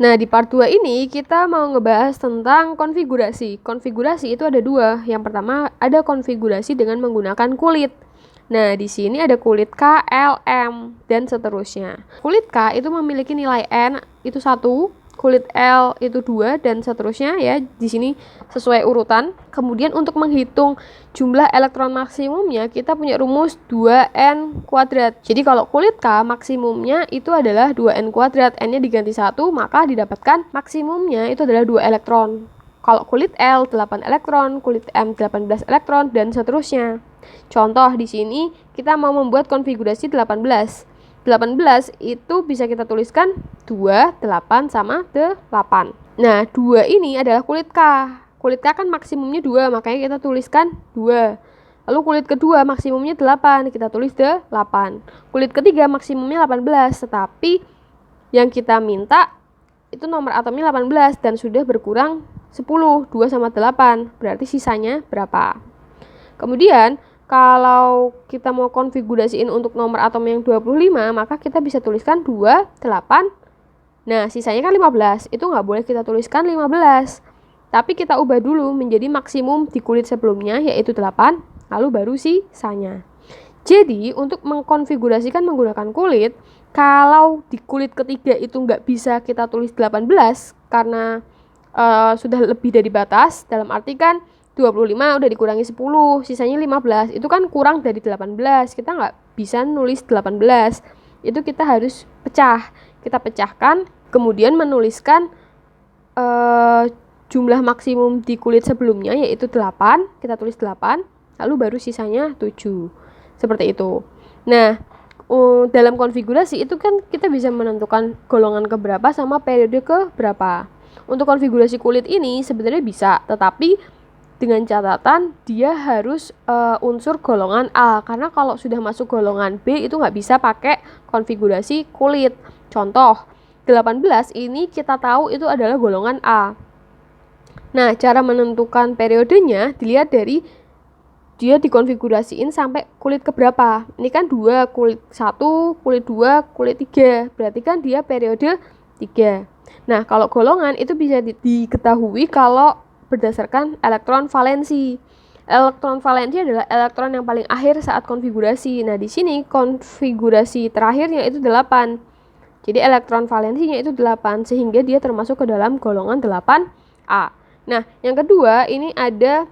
Nah, di part 2 ini kita mau ngebahas tentang konfigurasi. Konfigurasi itu ada dua. Yang pertama ada konfigurasi dengan menggunakan kulit. Nah, di sini ada kulit K, L, M, dan seterusnya. Kulit K itu memiliki nilai N itu 1, kulit L itu 2, dan seterusnya ya. Di sini sesuai urutan. Kemudian untuk menghitung jumlah elektron maksimumnya, kita punya rumus 2N kuadrat. Jadi kalau kulit K maksimumnya itu adalah 2N kuadrat. N-nya diganti 1, maka didapatkan maksimumnya itu adalah 2 elektron. Kalau kulit L 8 elektron, kulit M 18 elektron, dan seterusnya. Contoh di sini kita mau membuat konfigurasi 18. 18 itu bisa kita tuliskan 2, 8 sama 8. Nah, 2 ini adalah kulit K. Kulit K kan maksimumnya 2, makanya kita tuliskan 2. Lalu kulit kedua maksimumnya 8, kita tulis 8. Kulit ketiga maksimumnya 18, tetapi yang kita minta itu nomor atomnya 18 dan sudah berkurang 10, 2 sama 8, berarti sisanya berapa? Kemudian kalau kita mau konfigurasiin untuk nomor atom yang 25, maka kita bisa tuliskan 2, 8. Nah, sisanya kan 15. Itu nggak boleh kita tuliskan 15. Tapi kita ubah dulu menjadi maksimum di kulit sebelumnya, yaitu 8, lalu baru sisanya. Jadi, untuk mengkonfigurasikan menggunakan kulit, kalau di kulit ketiga itu nggak bisa kita tulis 18, karena sudah lebih dari batas, dalam arti kan 25 udah dikurangi 10, sisanya 15, itu kan kurang dari 18, kita nggak bisa nulis 18, itu kita harus pecah, kita pecahkan, kemudian menuliskan jumlah maksimum di kulit sebelumnya yaitu 8, kita tulis 8, lalu baru sisanya 7, seperti itu. Nah, dalam konfigurasi itu kan kita bisa menentukan golongan keberapa sama periode keberapa. Untuk konfigurasi kulit ini sebenarnya bisa, tetapi dengan catatan dia harus unsur golongan A, karena kalau sudah masuk golongan B itu nggak bisa pakai konfigurasi kulit. Contoh, 18 ini kita tahu itu adalah golongan A. Nah, cara menentukan periodenya dilihat dari dia dikonfigurasiin sampai kulit keberapa. Ini kan 2, kulit 1, kulit 2, kulit 3, berarti kan dia periode 3. Nah, kalau golongan itu bisa diketahui kalau berdasarkan elektron valensi. Elektron valensi adalah elektron yang paling akhir saat konfigurasi. Nah, di sini konfigurasi terakhirnya itu 8. Jadi elektron valensinya itu 8, sehingga dia termasuk ke dalam golongan 8A. Nah, yang kedua ini ada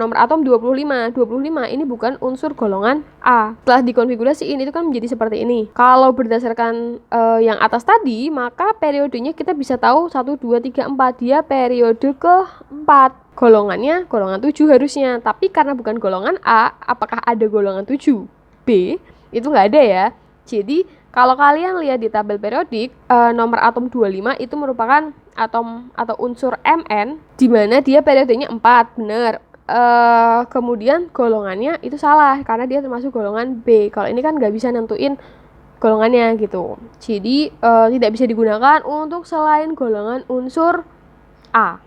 nomor atom 25. 25 ini bukan unsur golongan A. Setelah dikonfigurasiin itu kan menjadi seperti ini. Kalau berdasarkan yang atas tadi, maka periodenya kita bisa tahu 1, 2, 3, 4. Dia periode keempat. Golongannya golongan 7 harusnya. Tapi karena bukan golongan A, apakah ada golongan 7B? Itu nggak ada ya. Jadi kalau kalian lihat di tabel periodik, nomor atom 25 itu merupakan atom atau unsur Mn, di mana dia periodenya 4, benar. Kemudian golongannya itu salah, karena dia termasuk golongan B. Kalau ini kan nggak bisa nentuin golongannya gitu. Jadi tidak bisa digunakan untuk selain golongan unsur A.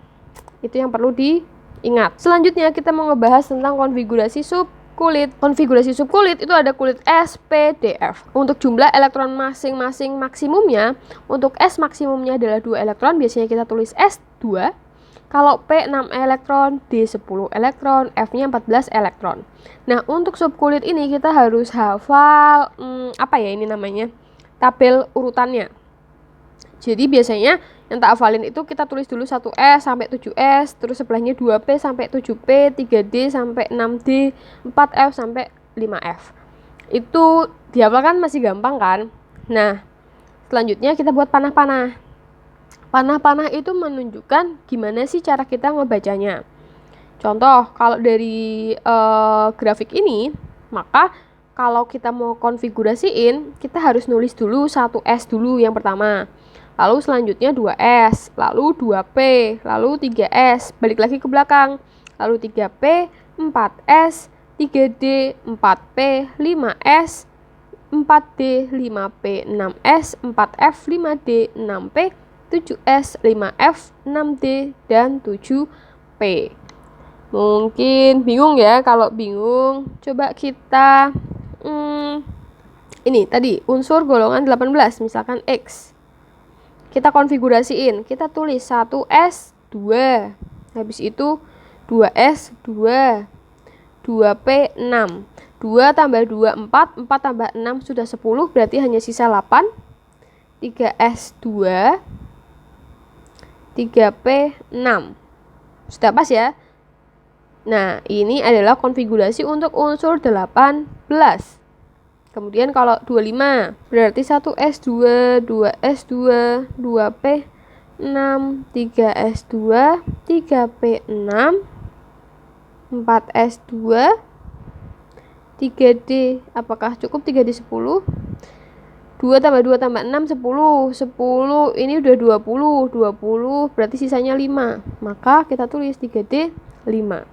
Itu yang perlu diingat. Selanjutnya kita mau ngebahas tentang konfigurasi subkulit. Konfigurasi subkulit itu ada kulit S, P, D, F. Untuk jumlah elektron masing-masing maksimumnya, untuk S maksimumnya adalah 2 elektron, biasanya kita tulis S2. Kalau P 6 elektron, D 10 elektron, F-nya 14 elektron. Nah, untuk subkulit ini kita harus hafal apa ya ini namanya? Tabel urutannya. Jadi biasanya yang tak hafalin itu kita tulis dulu 1S sampai 7S, terus sebelahnya 2P sampai 7P, 3D sampai 6D, 4F sampai 5F. Itu dihafalkan masih gampang kan? Nah, selanjutnya kita buat panah-panah. Panah-panah itu menunjukkan gimana sih cara kita ngebacanya. Contoh, kalau dari grafik ini, maka kalau kita mau konfigurasiin, kita harus nulis dulu 1S dulu yang pertama. Lalu selanjutnya 2S, lalu 2P, lalu 3S, balik lagi ke belakang. Lalu 3P, 4S, 3D, 4P, 5S, 4D, 5P, 6S, 4F, 5D, 6P, 7S, 5F, 6D, dan 7P. Mungkin bingung ya. Kalau bingung, coba kita ini tadi unsur golongan 18, misalkan X. kita konfigurasiin. Kita tulis 1S2. Habis itu 2S2. 2P6. 2 tambah 2, 4. 4 tambah 6 sudah 10. Berarti hanya sisa 8. 3S2. 3P6. Sudah pas ya? Nah, ini adalah konfigurasi untuk unsur 18. Kemudian kalau 25, berarti 1S2, 2S2, 2P6, 3S2, 3P6, 4S2, 3D. Apakah cukup 3D 10? 2 tambah 2 tambah 6, 10. 10, ini udah 20. 20, berarti sisanya 5. Maka kita tulis 3D 5.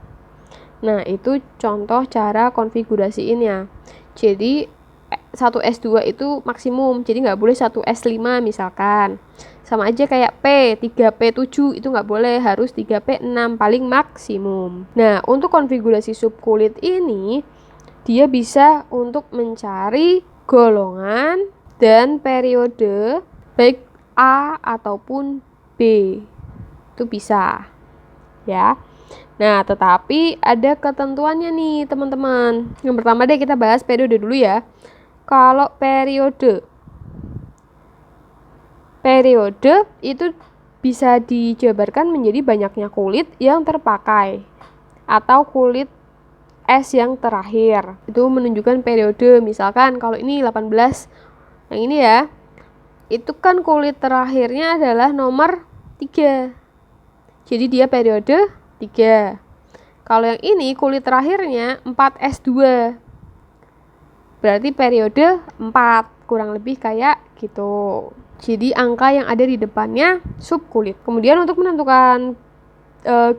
Nah, itu contoh cara konfigurasiinnya. Jadi 1S2 itu maksimum, jadi nggak boleh 1S5 misalkan. Sama aja kayak P, 3P7 itu nggak boleh, harus 3P6 paling maksimum. Nah, untuk konfigurasi subkulit ini, dia bisa untuk mencari golongan dan periode baik A ataupun B. Itu bisa. Ya. Nah, tetapi ada ketentuannya nih, teman-teman. Yang pertama deh kita bahas periode dulu ya. Kalau periode itu bisa dijabarkan menjadi banyaknya kulit yang terpakai atau kulit es yang terakhir. Itu menunjukkan periode. Misalkan kalau ini 18, yang ini ya, itu kan kulit terakhirnya adalah nomor 3. Jadi dia periode 3. Kalau yang ini kulit terakhirnya 4S2. Berarti periode 4, kurang lebih kayak gitu. Jadi angka yang ada di depannya subkulit. Kemudian untuk menentukan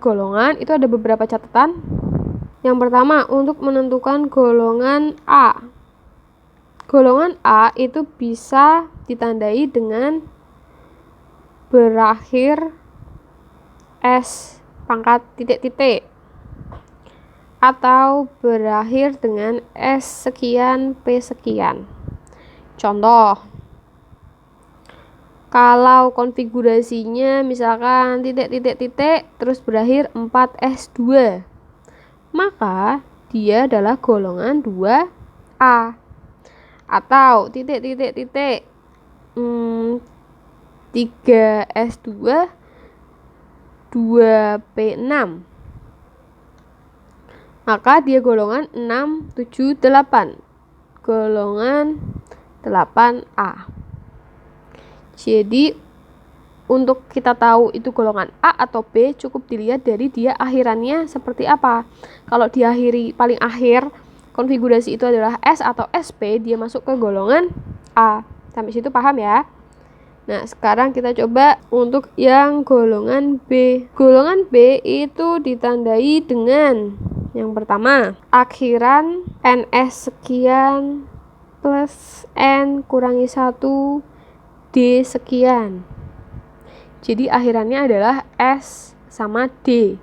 golongan itu ada beberapa catatan. Yang pertama, untuk menentukan golongan A. Golongan A itu bisa ditandai dengan berakhir S pangkat titik-titik atau berakhir dengan S sekian P sekian. Contoh, kalau konfigurasinya misalkan titik-titik-titik terus berakhir 4S2, maka dia adalah golongan 2A. Atau titik-titik-titik 3S2 2P6, maka dia golongan 6, 7, 8, golongan 8A. Jadi untuk kita tahu itu golongan A atau B cukup dilihat dari dia akhirannya seperti apa. Kalau diakhiri paling akhir konfigurasi itu adalah S atau SP, dia masuk ke golongan A. Sampai situ paham ya? Nah, sekarang kita coba untuk yang golongan B. Golongan B itu ditandai dengan yang pertama, akhiran NS sekian plus N kurangi 1 D sekian. Jadi akhirannya adalah S sama D.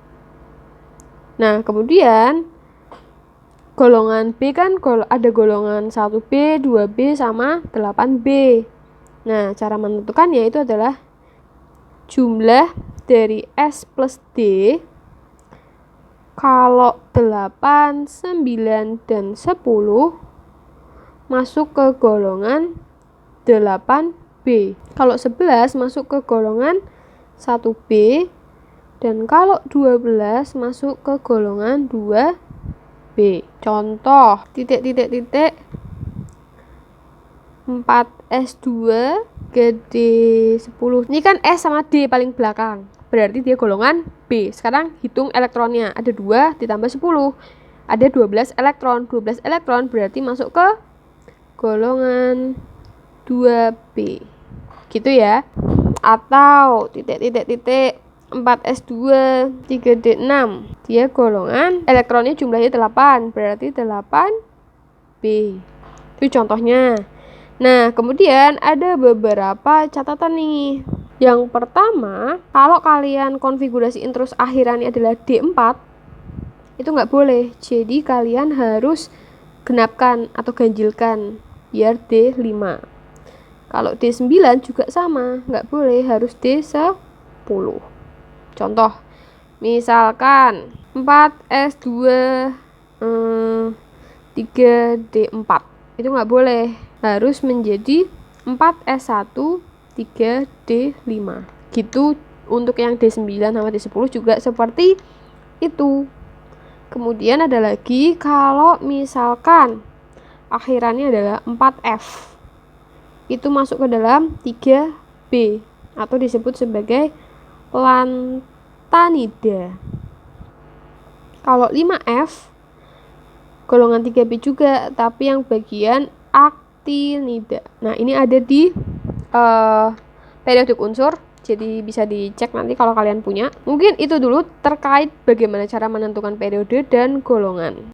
Nah, kemudian golongan B kan ada golongan 1B, 2B, sama 8B. Nah, cara menentukannya itu adalah jumlah dari S plus D. Kalau 8, 9, dan 10 masuk ke golongan 8B. Kalau 11 masuk ke golongan 1B. Dan kalau 12 masuk ke golongan 2B. Contoh, titik-titik-titik 4S2 gede 10. Ini kan S sama D paling belakang. Berarti dia golongan B. Sekarang hitung elektronnya. Ada 2 ditambah 10. Ada 12 elektron. 12 elektron berarti masuk ke golongan 2B. Gitu ya. Atau titik-titik-titik 4S2 3D6. Dia golongan elektronnya jumlahnya 8. Berarti 8B. Itu contohnya. Nah, kemudian ada beberapa catatan nih. Yang pertama, kalau kalian konfigurasiin terus akhirannya adalah D4, itu nggak boleh. Jadi kalian harus genapkan atau ganjilkan biar D5. Kalau D9 juga sama, nggak boleh, harus D10. Contoh, misalkan 4S2 3D4, itu nggak boleh, harus menjadi 4S1 3D5 gitu. Untuk yang D9 sama D10 juga seperti itu. Kemudian ada lagi kalau misalkan akhirannya adalah 4F, itu masuk ke dalam 3B atau disebut sebagai lantanida. Kalau 5F golongan 3B juga, tapi yang bagian aktinida. Nah, ini ada di periodik unsur, jadi bisa dicek nanti kalau kalian punya. Mungkin itu dulu terkait bagaimana cara menentukan periode dan golongan.